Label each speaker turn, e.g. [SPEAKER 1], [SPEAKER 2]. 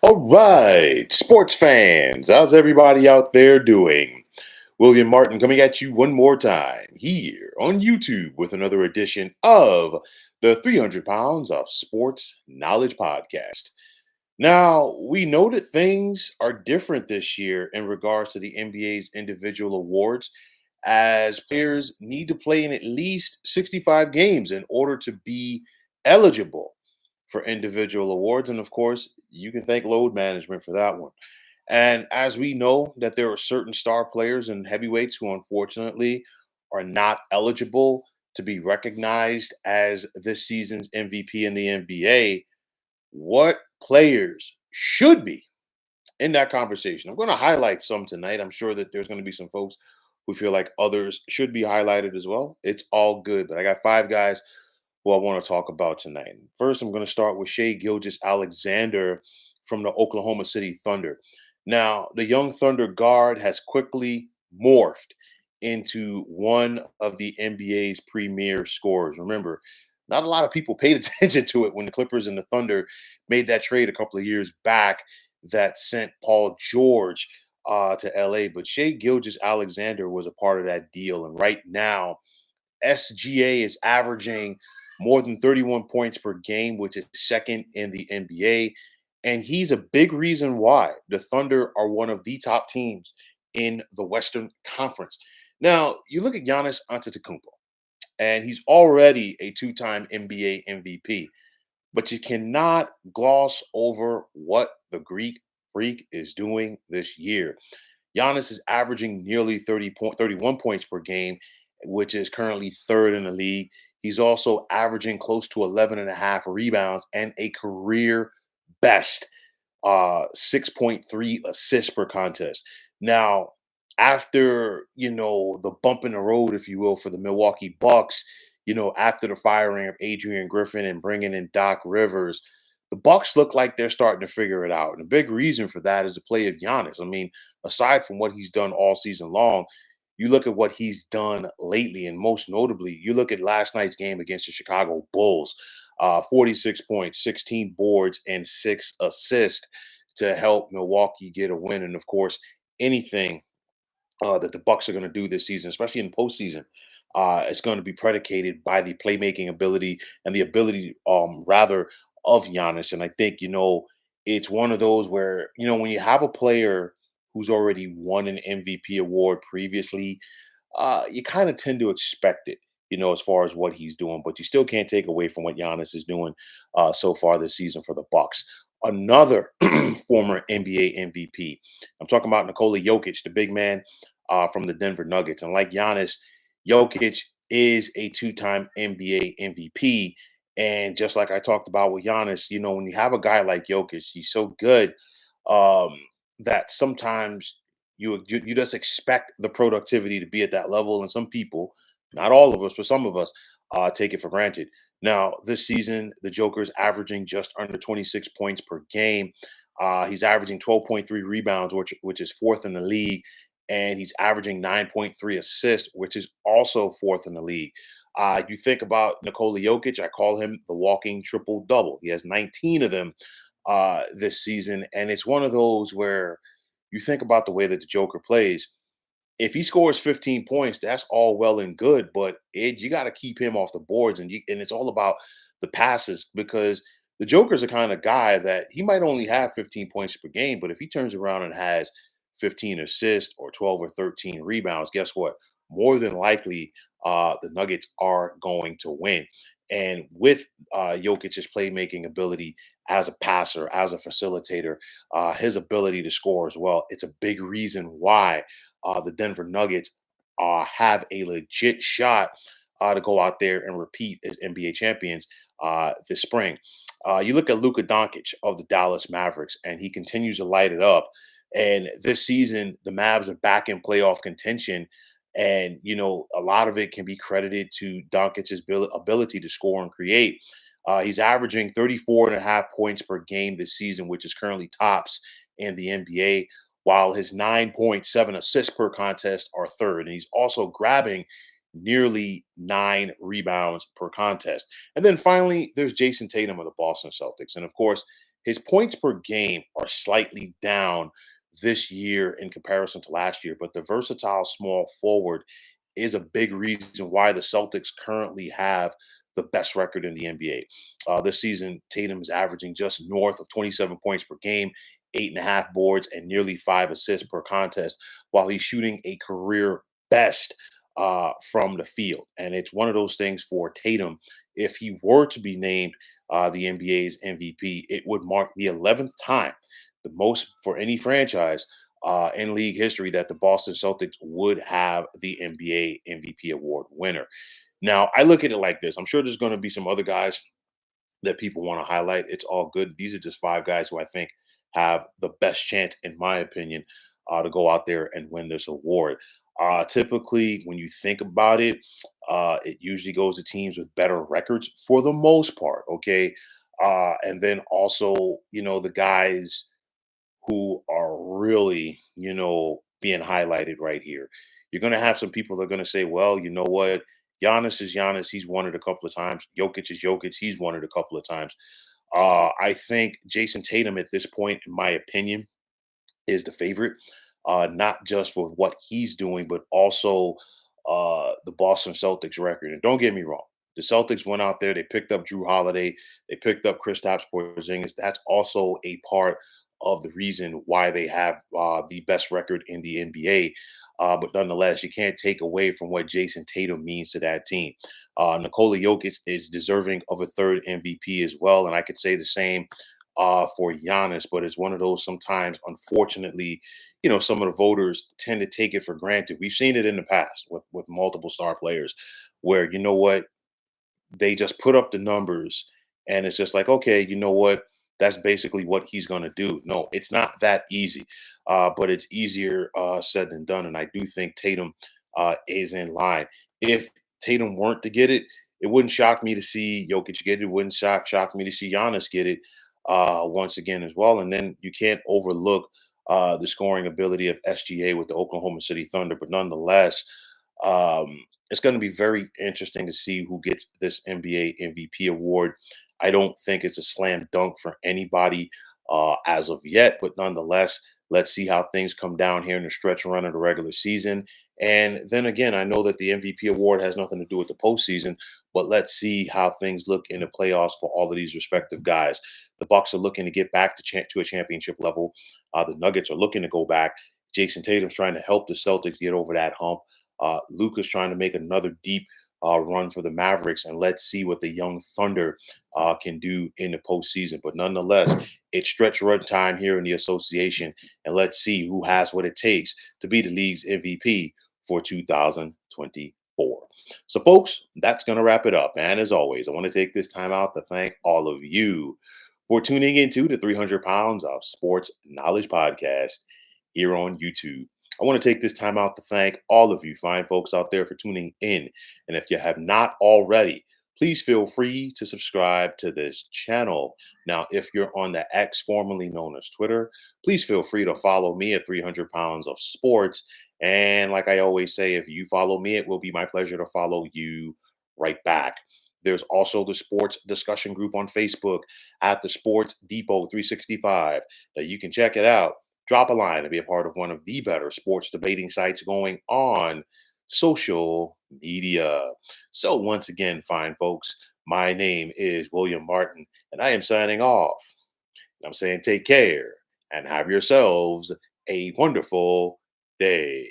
[SPEAKER 1] All right, sports fans, how's everybody out there doing? William Martin coming at you one more time here on YouTube with another edition of the 300 Pounds of Sports Knowledge Podcast. Now, we know that things are different this year in regards to the NBA's individual awards, as players need to play in at least 65 games in order to be eligible for individual awards. And of course, you can thank load management for that one. And as we know that there are certain star players and heavyweights who unfortunately are not eligible to be recognized as this season's MVP in the NBA, what players should be in that conversation? I'm going to highlight some tonight. I'm sure that there's going to be some folks who feel like others should be highlighted as well. It's all good, but I got five guys who I want to talk about tonight. First, I'm going to start with Shai Gilgeous-Alexander from the Oklahoma City Thunder. Now, the young Thunder guard has quickly morphed into one of the NBA's premier scorers. Remember, not a lot of people paid attention to it when the Clippers and the Thunder made that trade a couple of years back that sent Paul George to LA. But Shai Gilgeous-Alexander was a part of that deal. And right now, SGA is averaging more than 31 points per game, which is second in the NBA. And he's a big reason why the Thunder are one of the top teams in the Western Conference. Now, you look at Giannis Antetokounmpo, and he's already a two-time NBA MVP. But you cannot gloss over what the Greek Freak is doing this year. Giannis is averaging nearly 31 points per game, which is currently third in the league. He's also averaging close to 11 and a half rebounds and a career best 6.3 assists per contest. Now, after, the bump in the road, if you will, for the Milwaukee Bucks, after the firing of Adrian Griffin and bringing in Doc Rivers, the Bucks look like they're starting to figure it out. And a big reason for that is the play of Giannis. I mean, aside from what he's done all season long, you look at what he's done lately, and most notably, you look at last night's game against the Chicago Bulls. 46 points, 16 boards, and 6 assists to help Milwaukee get a win. And of course, anything that the Bucks are going to do this season, especially in postseason, is going to be predicated by the playmaking ability and the ability, rather, of Giannis. And I think it's one of those where when you have a player who's already won an MVP award previously, you kind of tend to expect it. As far as what he's doing, but you still can't take away from what Giannis is doing so far this season for the Bucks. Another former NBA MVP. I'm talking about Nikola Jokic, the big man from the Denver Nuggets. And like Giannis, Jokic is a two-time NBA MVP. And just like I talked about with Giannis, when you have a guy like Jokic, he's so good um, that sometimes you just expect the productivity to be at that level. And some people, not all of us, but some of us, take it for granted. Now, this season, the Joker's averaging just under 26 points per game. He's averaging 12.3 rebounds, which is fourth in the league, and he's averaging 9.3 assists, which is also fourth in the league. You think about Nikola Jokic, I call him the walking triple double. He has 19 of them this season, and it's one of those where you think about the way that the Joker plays. If he scores 15 points, that's all well and good, but you got to keep him off the boards, and it's all about the passes because the Joker's the kind of guy that he might only have 15 points per game, but if he turns around and has 15 assists or 12 or 13 rebounds, guess what? More than likely, the Nuggets are going to win. And with Jokic's playmaking ability as a passer, as a facilitator, his ability to score as well, it's a big reason why the Denver Nuggets have a legit shot to go out there and repeat as NBA champions this spring. You look at Luka Doncic of the Dallas Mavericks, and he continues to light it up. And this season, the Mavs are back in playoff contention. And, a lot of it can be credited to Doncic's ability to score and create. He's averaging 34 and a half points per game this season, which is currently tops in the NBA, while his 9.7 assists per contest are third. And he's also grabbing nearly 9 rebounds per contest. And then finally, there's Jason Tatum of the Boston Celtics. And of course, His points per game are slightly down this year in comparison to last year, but the versatile small forward is a big reason why the Celtics currently have the best record in the NBA. This season, Tatum is averaging just north of 27 points per game, 8.5 boards, and nearly 5 assists per contest, while he's shooting a career best from the field. And it's one of those things for Tatum. If he were to be named the NBA's MVP, it would mark the 11th time, the most for any franchise in league history, that the Boston Celtics would have the NBA MVP award winner. Now, I look at it like this. I'm sure there's going to be some other guys that people want to highlight. It's all good. These are just five guys who I think have the best chance, in my opinion, to go out there and win this award. Typically, when you think about it, it usually goes to teams with better records for the most part. Okay. And then also, the guys who are really, being highlighted right here. You're going to have some people that are going to say, well, you know what? Giannis is Giannis. He's won it a couple of times. Jokic is Jokic. He's won it a couple of times. I think Jason Tatum at this point, in my opinion, is the favorite, not just for what he's doing, but also the Boston Celtics record. And don't get me wrong, the Celtics went out there, they picked up Drew Holiday, they picked up Kristaps Porzingis. That's also a part of the reason why they have the best record in the NBA. But nonetheless, you can't take away from what Jason Tatum means to that team. Nikola Jokic is deserving of a third MVP as well, and I could say the same for Giannis, but it's one of those sometimes, unfortunately, some of the voters tend to take it for granted. We've seen it in the past with multiple star players where, you know what, they just put up the numbers and it's just like, okay, you know what? That's basically what he's going to do. No, it's not that easy, but it's easier said than done. And I do think Tatum is in line. If Tatum weren't to get it, it wouldn't shock me to see Jokic get it. It wouldn't shock me to see Giannis get it once again as well. And then you can't overlook the scoring ability of SGA with the Oklahoma City Thunder. But nonetheless, it's going to be very interesting to see who gets this NBA MVP award. I don't think it's a slam dunk for anybody as of yet, but nonetheless, let's see how things come down here in the stretch run of the regular season. And then again, I know that the MVP award has nothing to do with the postseason, but let's see how things look in the playoffs for all of these respective guys. The Bucks are looking to get back to a championship level. The Nuggets are looking to go back. Jason Tatum's trying to help the Celtics get over that hump. Luka's trying to make another deep run for the Mavericks, and let's see what the young Thunder can do in the postseason. But nonetheless, it's stretch run time here in the association, and let's see who has what it takes to be the league's MVP for 2024. So, folks, that's going to wrap it up. And as always, I want to take this time out to thank all of you for tuning into the 300 Pounds of Sports Knowledge podcast here on YouTube. I want to take this time out to thank all of you fine folks out there for tuning in. And if you have not already, please feel free to subscribe to this channel. Now, if you're on the X, formerly known as Twitter, please feel free to follow me at 300 Pounds of Sports. And like I always say, if you follow me, it will be my pleasure to follow you right back. There's also the sports discussion group on Facebook at the Sports Depot 365 that you can check it out. Drop a line and be a part of one of the better sports debating sites going on social media. So, once again, fine folks, my name is William Martin, and I am signing off. I'm saying take care and have yourselves a wonderful day.